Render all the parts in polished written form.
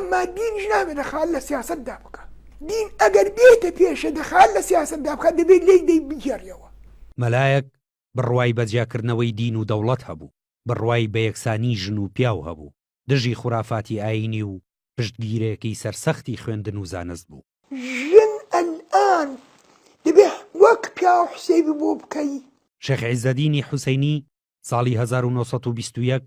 ئەمما دینیش نابێت دەخال لە سیاسەتدا بکە. دین ئەگەر بێتە پێشە دەخال لە سیاسەتدا بکە دەبێت لێی بگێڕیەوە. مەلایەک بڕوای بەجیاکردنەوەی دین و دەوڵەت هەبوو، بڕوای بە یەکسانی ژن و پیاو هەبوو، دژی خوڕافاتی ئاینی و پشتگیرێکی سەرسەختی خوێندن و زانست بوو. ژن ئەلئان دەبێت وەک پیا و حسەیبی بۆ بکەی. شێخ عیزەدینی حوسەینی ساڵی 1921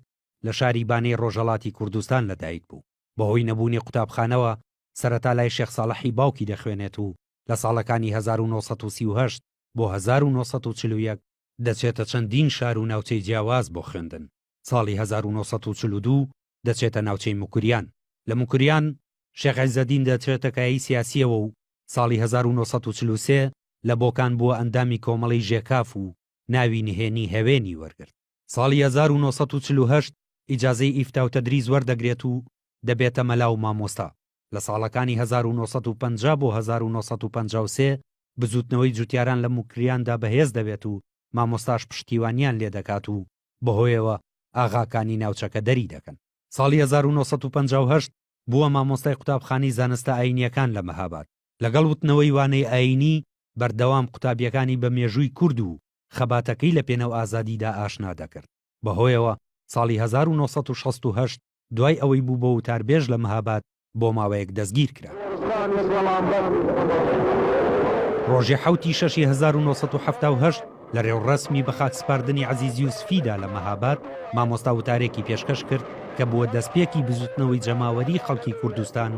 لە شاری بانەی ڕۆژهەڵاتی کوردستان لەدایک بوو. بەهۆی نەبوونی قوتابخانەوە سەرەتا لای شێخ ساڵحی باوکی دەخوێنێت و لە ساڵەکانی 1938 بۆ 1941 دەچێتە چەندین شار و ناوچەی جیاواز بۆ خوێندن. ساڵی 1942 دەچێتە ناوچەی موکریان. لە موکریان شێخ عیزەدین دەچێتە کایی سیاسیەوە و ساڵی 1943 لە بۆکان بووە ئەندامی کۆمەڵی ژێکاف و ناوی نهێنی هەوێنی وەرگرت. ساڵی 1948 ئیجازەی ئیفتا و تەدریس وەردەگرێت و دەبێتە مەلا و مامۆستا. لە ساڵەکانی 1950 بۆ 1953 بزوتنەوەی جوتیاران لە موکریاندا بەهێز دەبێت و مامۆستاش پشتیوانیان لێ دەکات و بەهۆیەوە ئاغاکانی ناوچەکە دەری دەکەن. ساڵی 1958 بووە مامۆستای قوتابخانی زانستە ئاینیەکان لە مەهاباد. لەگەڵ وتنەوەی وانەی ئاینی بەردەوام قوتابیەکانی بە مێژووی کورد و خەباتەکەی لە پێنەو ئازادیدا ئاشنا دەکرد. بەهۆیەوە ساڵی 1968 دوای ئەوەی بوو بە وتاربێژ لە مەهاباد بۆ ماوەیەک دەستگیر کرا. ڕۆژی 7 شەشی 1970 لە ڕێوڕەسمی بە خاکسپاردنی عەزیز یوسفیدا لە مەهاباد مامۆستا وتارێکی پێشکەش کرد کە بووە دەستپێکی بزوتنەوەی جەماوەری خەڵکی کوردستان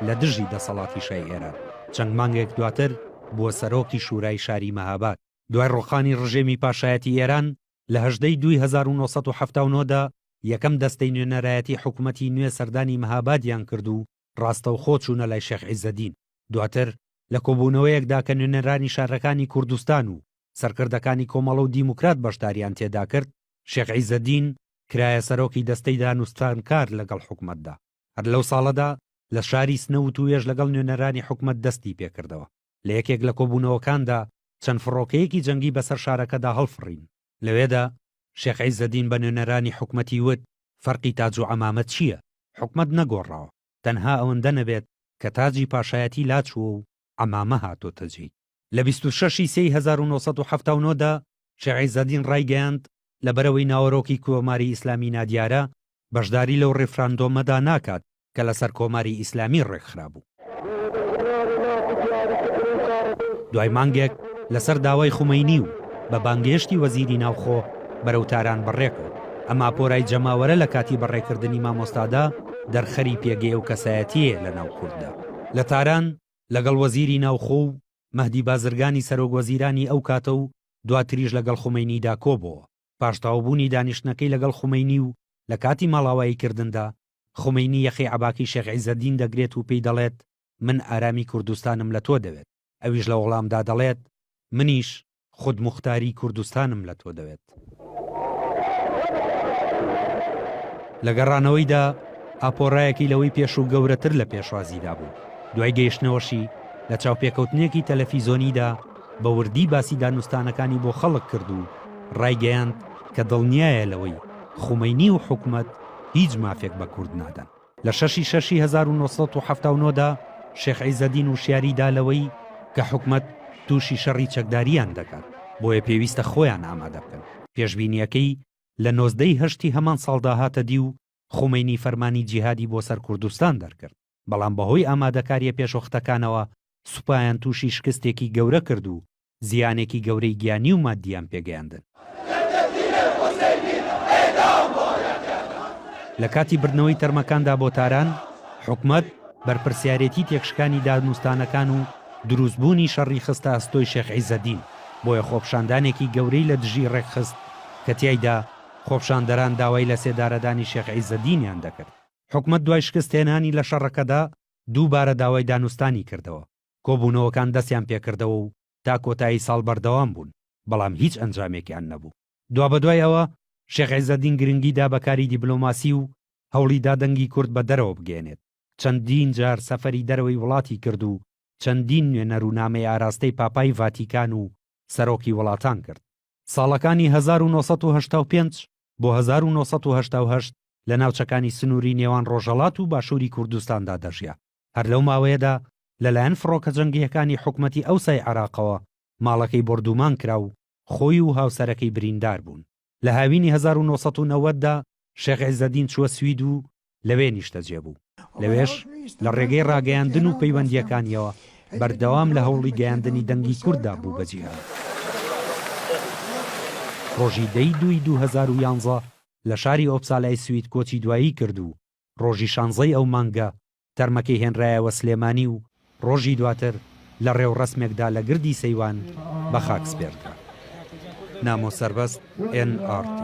لە دژی دەسەڵاتی شای ئێران. چەند مانگێک دواتر بووە سەرۆکی شورای شاری مەهاباد. دوای ڕۆخانی ڕژێمی پاشایەتی ئێران لە 18 دوای 1970دا یەکەم دەستەی نوێنەرایەتی حکوومەتی نوێ سەردانی مەهابادیان کرد و ڕاستەوخۆ چوونە لای شێخ عیزەدین. دواتر لە کۆبوونەوەیەکدا کە نوێنەرانی شارەکانی کوردستان و سەرکردەکانی کۆمەڵە و دیموکرات بەشداریان تێدا کرد، شێخ عیزەدین کرایە سەرۆکی دەستەی دانوستانکار لەگەڵ حکوومەتدا. هەر لەو ساڵەدا لە شاری سنەوت و وێژ لەگەڵ نوێنەرانی حکوومەت دەستی پێکردەوە. لە یەکێک لە کۆبوونەوەکاندا چەند فڕۆکەیەکی جەنگی بەسەر شارەکەدا هەڵفڕین. لەوێدا شێخ عیزەدین بە نوێنەرانی حکوومەتی وت فەرقی تاج و عەمامەت چییە؟ حکوومەت نەگۆڕاوە، تەنها ئەوەندە نەبێت کە تاجی پاشایەتی لاچووە و عەمامە هاتۆتە جێی. لە 26 سەی 1970دا شێخ عیزەدین ڕایگەیاند لەبەرەوەی ناوەڕۆکی کۆماری ئیسلامی نادیارە بەشداری لەو ڕێفراندۆمەدا ناکات کە لەسەر کۆماری ئیسلامی ڕێکخرا بوو. دوای مانگێک لەسەر داوای خومەینی و بە بانگێشتی وەزیری ناوخۆ بەرەو تاران بەڕێکەوە. ئەما پۆرای جەماوەرە لە کاتی بەڕێکردنی مامۆستادا دەرخەری پێگەی و کەسایەتیە لە ناو کورددا. لە تاران لەگەڵ وەزیری ناوخۆ و مەهدی بازرگانی سەرۆک وەزیرانی ئەو کاتە و دواتریش لەگەڵ خومەینیدا کۆبەوە. پاشتاوبوونی دانیشتنەکەی لەگەڵ خومەینی و لە کاتی ماڵاواییکردندا خومەینی یەخی عەباکی شێخ عیزەدین دەگرێت و پێی دەڵێت من ئارامی کوردستانم لە تۆ دەوێت. ئەویش لە وەڵامدا دەڵێت منیش خود مختاری کوردستانم لە تۆ دەوێت. لە گەڕانەوەیدا ئاپۆڕایەکی لەوەی پێش و گەورەتر لە پێشوازیدا بوو. دوای گەیشتنەوەشی لە چاوپێکەوتنێکی تەلەڤیزۆنیدا بە وردی باسی دانوستانەکانی بۆ خەڵک کرد و ڕایگەیاند کە دڵنیایە لەوەی خومەینی و حکوومەت هیچ مافێک بە کورد نادەن. لە 6 1970دا شێخ عیزەدین وشیاریدا لەوەی کە حکوومەت تووشی شەڕی چەکداریان دەکات، بۆیە پێویستە خۆیان ئامادە بکەن. پێشبینیەکەی لە 19 هەمان ساڵدا هاتە دی و خومەینی فەرمانی جیهادی بۆ سەر کوردستان دەرکرد. بەڵام بەهۆی ئامادەکاریە پێشوەختەکانەوە سوپایان تووشی شکستێکی گەورە کرد و زیانێکی گەورەی گیانی و مادیان پێگەیاندن. لە کاتی بردنەوەی تەرمەکاندا بۆ تاران حکوومەت بەرپرسیارەتی تێکشکانی دانوستانەکان و دروستبوونی شەڕی خستە ئەستۆی شێخ عیزەدین، بۆیە خۆپشاندانێکی گەورەی لە دژی ڕێکخست کە تیایدا خۆپشاندەران داوای لە سێدارەدانی شێخ عیزەدینیان دەکرد. حکوومەت دوای شکستێنانی لە شەڕەکەدا دووبارە داوای دانوستانی کردەوە. کۆبوونەوەکان دەستیان پێکردەوە و تا کۆتایی ساڵ بەردەوام بوون، بەڵام هیچ ئەنجامێکیان نەبوو. دوا بەدوای ئەوە شێخ عیزەدین گرنگیدا بەکاری دیپلۆماسی و هەوڵیدا دەنگی کورد بە دەرەوە بگێنێت. چەندین جار سەفەری دەرەوەی وڵاتی کرد و چەندین نوێنەر و نامەی ئاراستەی پاپای ڤاتیکان و سەرۆکی وڵاتان کرد. ساڵەکانی 1985 بۆ 1988 لە ناوچەکانی سنووری نێوان ڕۆژهەڵات و باشووری کوردستاندا دەژیا. هەر لەو ماوەیەدا لەلایەن فڕۆکە جەنگیەکانی حکومەتی ئەوسای عێراقەوە ماڵەکەی بردومان کرا و خۆی و هاوسەرەکەی بریندار بوون. لە هاوینی 1990دا شێخ عیزەدین چووە سوید و لەوێ نیشتەجێ بوو. لەوێش لە ڕێگەی ڕاگەیاندن و پەیوەندیەکانیەوە بەردەوام لە هەوڵی گەیاندنی دەنگی کووردا بوو بەجیهان. ڕۆژی 10/2/2011 لە شاری ئۆپسالای سوید کۆچی دوایی کرد و ڕۆژی 16 ئەو مانگە تەرمەکەی هێنرایەوە سلێمانی و ڕۆژی دواتر لە ڕێوڕەسمێکدا لە گردی سەیوان بە خاک سپێردرا. نامۆ سەربەست NRT.